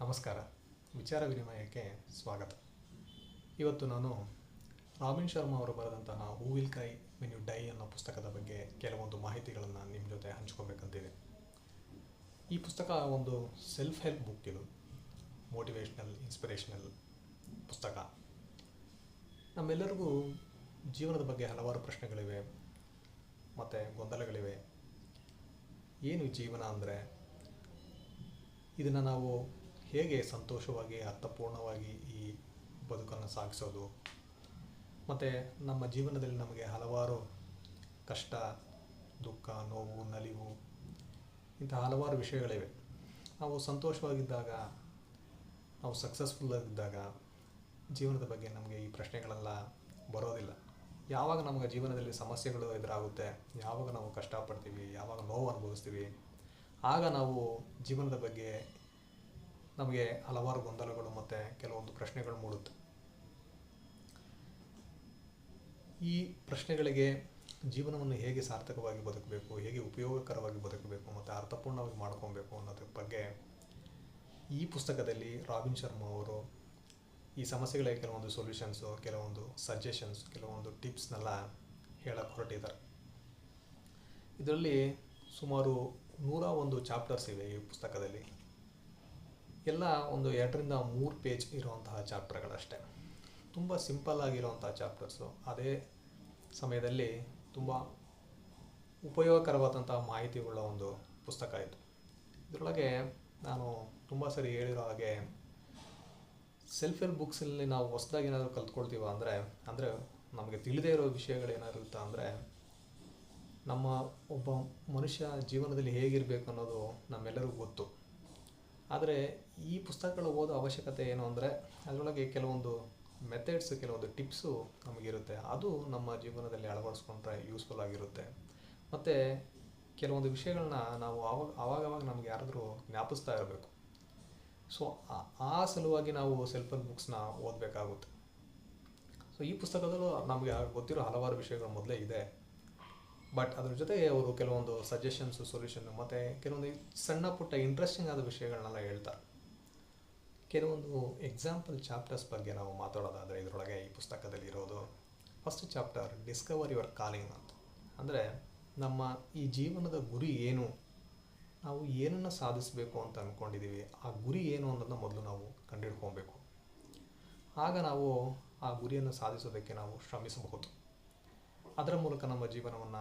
ನಮಸ್ಕಾರ. ವಿಚಾರ ವಿನಿಮಯಕ್ಕೆ ಸ್ವಾಗತ. ಇವತ್ತು ನಾನು ರಾಬಿನ್ ಶರ್ಮಾ ಅವರು ಬರೆದಂತಹ who will cry when you die ಅನ್ನೋ ಪುಸ್ತಕದ ಬಗ್ಗೆ ಕೆಲವೊಂದು ಮಾಹಿತಿಗಳನ್ನು ನಿಮ್ಮ ಜೊತೆ ಹಂಚ್ಕೊಬೇಕಂತಿದೆ. ಈ ಪುಸ್ತಕ ಒಂದು ಸೆಲ್ಫ್ ಹೆಲ್ಪ್ ಬುಕ್. ಇದು ಮೋಟಿವೇಶ್ನಲ್ ಇನ್ಸ್ಪಿರೇಷನಲ್ ಪುಸ್ತಕ. ನಮ್ಮೆಲ್ಲರಿಗೂ ಜೀವನದ ಬಗ್ಗೆ ಹಲವಾರು ಪ್ರಶ್ನೆಗಳಿವೆ ಮತ್ತು ಗೊಂದಲಗಳಿವೆ. ಏನು ಜೀವನ ಅಂದರೆ, ಇದನ್ನು ನಾವು ಹೇಗೆ ಸಂತೋಷವಾಗಿ ಅರ್ಥಪೂರ್ಣವಾಗಿ ಈ ಬದುಕನ್ನು ಸಾಗಿಸೋದು, ಮತ್ತು ನಮ್ಮ ಜೀವನದಲ್ಲಿ ನಮಗೆ ಹಲವಾರು ಕಷ್ಟ, ದುಃಖ, ನೋವು, ನಲಿವು ಇಂಥ ಹಲವಾರು ವಿಷಯಗಳಿವೆ. ನಾವು ಸಂತೋಷವಾಗಿದ್ದಾಗ, ನಾವು ಸಕ್ಸಸ್ಫುಲ್ ಆಗಿದ್ದಾಗ ಜೀವನದ ಬಗ್ಗೆ ನಮಗೆ ಈ ಪ್ರಶ್ನೆಗಳೆಲ್ಲ ಬರೋದಿಲ್ಲ. ಯಾವಾಗ ನಮಗೆ ಜೀವನದಲ್ಲಿ ಸಮಸ್ಯೆಗಳು ಎದುರಾಗುತ್ತೆ, ಯಾವಾಗ ನಾವು ಕಷ್ಟಪಡ್ತೀವಿ, ಯಾವಾಗ ನೋವು ಅನುಭವಿಸ್ತೀವಿ, ಆಗ ನಾವು ಜೀವನದ ಬಗ್ಗೆ ನಮಗೆ ಹಲವಾರು ಗೊಂದಲಗಳು ಮತ್ತು ಕೆಲವೊಂದು ಪ್ರಶ್ನೆಗಳು ಮೂಡುತ್ತೆ. ಈ ಪ್ರಶ್ನೆಗಳಿಗೆ ಜೀವನವನ್ನು ಹೇಗೆ ಸಾರ್ಥಕವಾಗಿ ಬದುಕಬೇಕು, ಹೇಗೆ ಉಪಯೋಗಕರವಾಗಿ ಬದುಕಬೇಕು ಮತ್ತು ಅರ್ಥಪೂರ್ಣವಾಗಿ ಮಾಡ್ಕೊಬೇಕು ಅನ್ನೋದ್ರ ಬಗ್ಗೆ ಈ ಪುಸ್ತಕದಲ್ಲಿ ರಾಬಿನ್ ಶರ್ಮಾ ಅವರು ಈ ಸಮಸ್ಯೆಗಳಿಗೆ ಕೆಲವೊಂದು ಸೊಲ್ಯೂಷನ್ಸು, ಕೆಲವೊಂದು ಸಜೆಷನ್ಸ್, ಕೆಲವೊಂದು ಟಿಪ್ಸ್ನೆಲ್ಲ ಹೇಳಕ್ಕೆ ಹೊರಟಿದ್ದಾರೆ. ಇದರಲ್ಲಿ ಸುಮಾರು 101 ಚಾಪ್ಟರ್ಸ್ ಇವೆ ಈ ಪುಸ್ತಕದಲ್ಲಿ. ಎಲ್ಲ ಒಂದು 2ರಿಂದ 3 ಪೇಜ್ ಇರುವಂತಹ ಚಾಪ್ಟರ್ಗಳಷ್ಟೇ. ತುಂಬ ಸಿಂಪಲ್ ಆಗಿರುವಂಥ ಚಾಪ್ಟರ್ಸು, ಅದೇ ಸಮಯದಲ್ಲಿ ತುಂಬ ಉಪಯೋಗಕರವಾದಂಥ ಮಾಹಿತಿಗಳ ಒಂದು ಪುಸ್ತಕ ಇದು. ಇದರೊಳಗೆ ನಾನು ತುಂಬ ಸರಿ ಹೇಳಿರೋ ಹಾಗೆ, ಸೆಲ್ಫ್ ಹೆಲ್ಪ್ ಬುಕ್ಸಲ್ಲಿ ನಾವು ಹೊಸದಾಗಿ ಏನಾದರೂ ಕಲ್ತ್ಕೊಳ್ತೀವ ಅಂದರೆ ನಮಗೆ ತಿಳಿದೇ ಇರೋ ವಿಷಯಗಳೇನಾದ್ರು ಇರುತ್ತಾ ಅಂದರೆ, ನಮ್ಮ ಒಬ್ಬ ಮನುಷ್ಯ ಜೀವನದಲ್ಲಿ ಹೇಗಿರಬೇಕು ಅನ್ನೋದು ನಮ್ಮೆಲ್ಲರಿಗೂ ಗೊತ್ತು. ಆದರೆ ಈ ಪುಸ್ತಕಗಳು ಓದೋ ಅವಶ್ಯಕತೆ ಏನು ಅಂದರೆ, ಅದರೊಳಗೆ ಕೆಲವೊಂದು ಮೆಥಡ್ಸ್, ಕೆಲವೊಂದು ಟಿಪ್ಸು ನಮಗಿರುತ್ತೆ. ಅದು ನಮ್ಮ ಜೀವನದಲ್ಲಿ ಅಳವಡಿಸ್ಕೊಂಡ್ರೆ ಯೂಸ್ಫುಲ್ ಆಗಿರುತ್ತೆ. ಮತ್ತು ಕೆಲವೊಂದು ವಿಷಯಗಳನ್ನ ನಾವು ಆವಾಗವಾಗ ನಮ್ಗೆ ಯಾರಾದರೂ ಜ್ಞಾಪಿಸ್ತಾ ಇರಬೇಕು. ಸೊ ಆ ಸಲುವಾಗಿ ನಾವು ಸೆಲ್ಫ್ ಹೆಲ್ಪ್ ಬುಕ್ಸ್ನ ಓದಬೇಕಾಗುತ್ತೆ. ಸೊ ಈ ಪುಸ್ತಕದಲ್ಲೂ ನಮಗೆ ಗೊತ್ತಿರೋ ಹಲವಾರು ವಿಷಯಗಳು ಮೊದಲೇ ಇದೆ. ಬಟ್ ಅದ್ರ ಜೊತೆಗೆ ಅವರು ಕೆಲವೊಂದು ಸಜೆಷನ್ಸು, ಸೊಲ್ಯೂಷನ್ನು ಮತ್ತು ಕೆಲವೊಂದು ಸಣ್ಣ ಪುಟ್ಟ ಇಂಟ್ರೆಸ್ಟಿಂಗ್ ಆದ ವಿಷಯಗಳನ್ನೆಲ್ಲ ಹೇಳ್ತಾರೆ. ಕೆಲವೊಂದು ಎಕ್ಸಾಂಪಲ್ ಚಾಪ್ಟರ್ಸ್ ಬಗ್ಗೆ ನಾವು ಮಾತಾಡೋದಾದರೆ, ಇದರೊಳಗೆ ಈ ಪುಸ್ತಕದಲ್ಲಿ ಇರೋದು first chapter Discover your calling ಅಂತ. ಅಂದರೆ ನಮ್ಮ ಈ ಜೀವನದ ಗುರಿ ಏನು, ನಾವು ಏನನ್ನು ಸಾಧಿಸಬೇಕು ಅಂತ ಅಂದ್ಕೊಂಡಿದ್ದೀವಿ, ಆ ಗುರಿ ಏನು ಅನ್ನೋದನ್ನ ಮೊದಲು ನಾವು ಕಂಡುಹಿಡ್ಕೊಬೇಕು. ಆಗ ನಾವು ಆ ಗುರಿಯನ್ನು ಸಾಧಿಸೋದಕ್ಕೆ ನಾವು ಶ್ರಮಿಸಬಹುದು. ಅದರ ಮೂಲಕ ನಮ್ಮ ಜೀವನವನ್ನು